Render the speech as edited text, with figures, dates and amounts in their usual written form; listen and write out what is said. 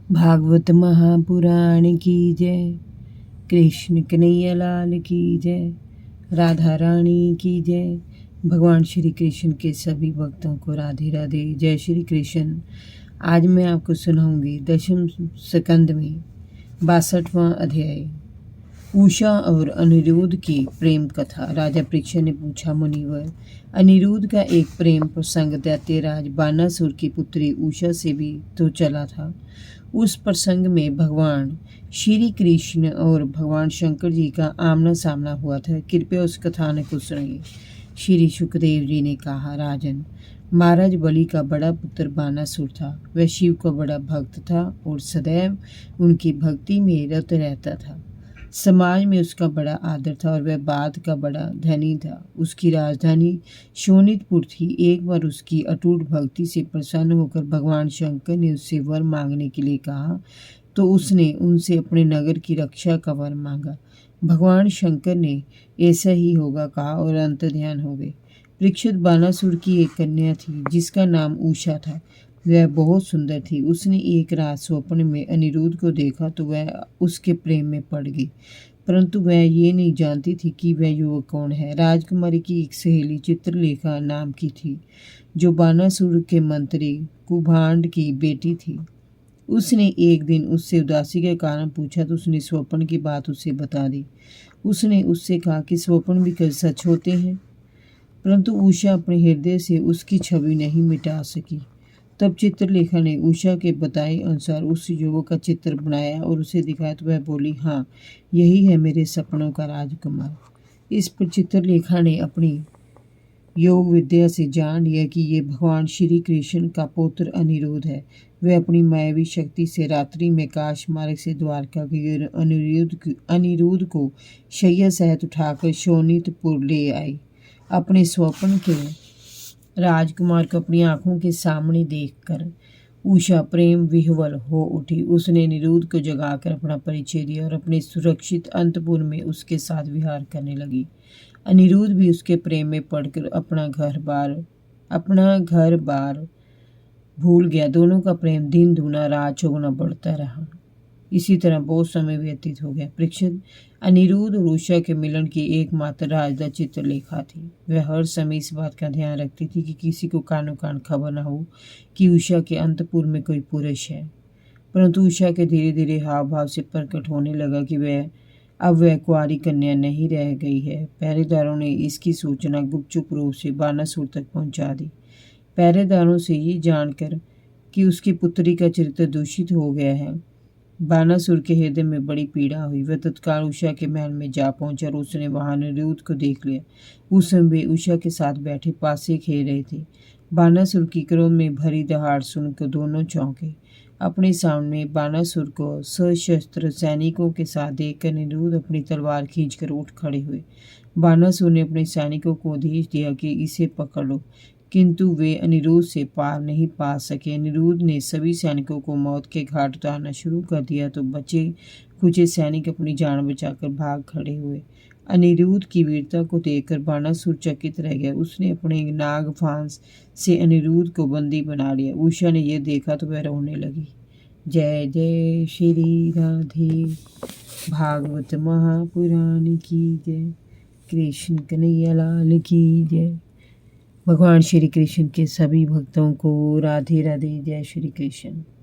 भागवत महापुराण की जय। कृष्ण कन्हैया लाल की जय। राधा रानी की जय। भगवान श्री कृष्ण के सभी भक्तों को राधे राधे। जय श्री कृष्ण। आज मैं आपको सुनाऊंगी दशम स्कंद में 62वां अध्याय, उषा और अनिरुद्ध की प्रेम कथा। राजा परीक्षित ने पूछा, मुनिवर, अनिरुद्ध का एक प्रेम प्रसंग दैत्यराज बानासुर की पुत्री उषा से भी तो चला था। उस प्रसंग में भगवान श्री कृष्ण और भगवान शंकर जी का आमना सामना हुआ था। कृपया उस कथानक को सुनिए। श्री सुखदेव जी ने कहा, राजन, महाराज बलि का बड़ा पुत्र बानासुर था। वह शिव का बड़ा भक्त था और सदैव उनकी भक्ति में रत रहता था। समाज में उसका बड़ा आदर था और वह बाद का बड़ा धनी था। उसकी राजधानी शोणितपुर थी। एक बार उसकी अटूट भक्ति से प्रसन्न होकर भगवान शंकर ने उससे वर मांगने के लिए कहा, तो उसने उनसे अपने नगर की रक्षा का वर मांगा। भगवान शंकर ने ऐसा ही होगा कहा और अंतर्ध्यान हो गए। परीक्षित बानासुर की एक कन्या थी जिसका नाम उषा था। वह बहुत सुंदर थी। उसने एक रात स्वप्न में अनिरुद्ध को देखा तो वह उसके प्रेम में पड़ गई, परंतु वह ये नहीं जानती थी कि वह युवक कौन है। राजकुमारी की एक सहेली चित्रलेखा नाम की थी, जो बानासुर के मंत्री कुभांड की बेटी थी। उसने एक दिन उससे उदासी के कारण पूछा तो उसने स्वप्न की बात उसे बता दी। उसने उससे कहा कि स्वप्न भी कभी सच होते हैं, परंतु उषा अपने हृदय से उसकी छवि नहीं मिटा सकी। तब चित्रलेखा ने उषा के बताए अनुसार उस युवक का चित्र बनाया और उसे दिखाया तो वह बोली, हाँ, यही है मेरे सपनों का राजकुमार। इस पर चित्रलेखा ने अपनी योग विद्या से जान लिया कि ये भगवान श्री कृष्ण का पुत्र अनिरुद्ध है। वह अपनी मायावी शक्ति से रात्रि में काश मार्ग से द्वारका गई और अनिरुद्ध को शैया सहित उठाकर शोणितपुर ले आई। अपने स्वप्न के राजकुमार को अपनी आंखों के सामने देखकर उषा प्रेम विह्वल हो उठी। उसने अनिरुद्ध को जगाकर अपना परिचय दिया और अपने सुरक्षित अंतपुर में उसके साथ विहार करने लगी। अनिरुद्ध भी उसके प्रेम में पड़कर अपना घर बार भूल गया। दोनों का प्रेम दिन दूना रात चौगुना बढ़ता रहा। इसी तरह बहुत समय व्यतीत हो गया। परीक्षित, अनिरुद्ध और उषा के मिलन की एकमात्र राजदा चित्रलेखा थी। वह हर समय इस बात का ध्यान रखती थी कि किसी को कानो कान खबर न हो कि उषा के अंतपुर में कोई पुरुष है। परंतु उषा के धीरे धीरे हाव भाव से प्रकट होने लगा कि वह कुंवारी कन्या नहीं रह गई है। पहरेदारों ने इसकी सूचना गुपचुप रूप से बानासुर तक पहुंचा दी। पहरेदारों से ये जानकर कि उसकी पुत्री का चरित्र दूषित हो गया है, बानासुर के हृदय में बड़ी पीड़ा हुई। वह तत्काल उषा के महल में जा पहुंचा और उसने वहां अनिरुद्ध को देख लिया। उस समय वे उषा के साथ बैठे पासे खेल रहे थे। बानासुर की क्रोध में भरी दहाड़ सुनकर दोनों चौंके। अपने सामने बानासुर को सशस्त्र सैनिकों के साथ देखकर अनिरुद्ध अपनी तलवार खींचकर उठ खड़े हुए। बानासुर ने अपने सैनिकों को आदेश दिया कि इसे पकड़ लो, किंतु वे अनिरुद्ध से पार नहीं पा सके। अनिरुद्ध ने सभी सैनिकों को मौत के घाट उतारना शुरू कर दिया तो बचे कुछ सैनिक अपनी जान बचाकर भाग खड़े हुए। अनिरुद्ध की वीरता को देखकर बानासुर चकित रह गया। उसने अपने नाग फांस से अनिरुद्ध को बंदी बना लिया। उषा ने यह देखा तो वह रोने लगी। जय जय श्री राधे। भागवत महापुराण की जय। कृष्ण कन्हैया लाल की जय। भगवान श्री कृष्ण के सभी भक्तों को राधे राधे। जय श्री कृष्ण।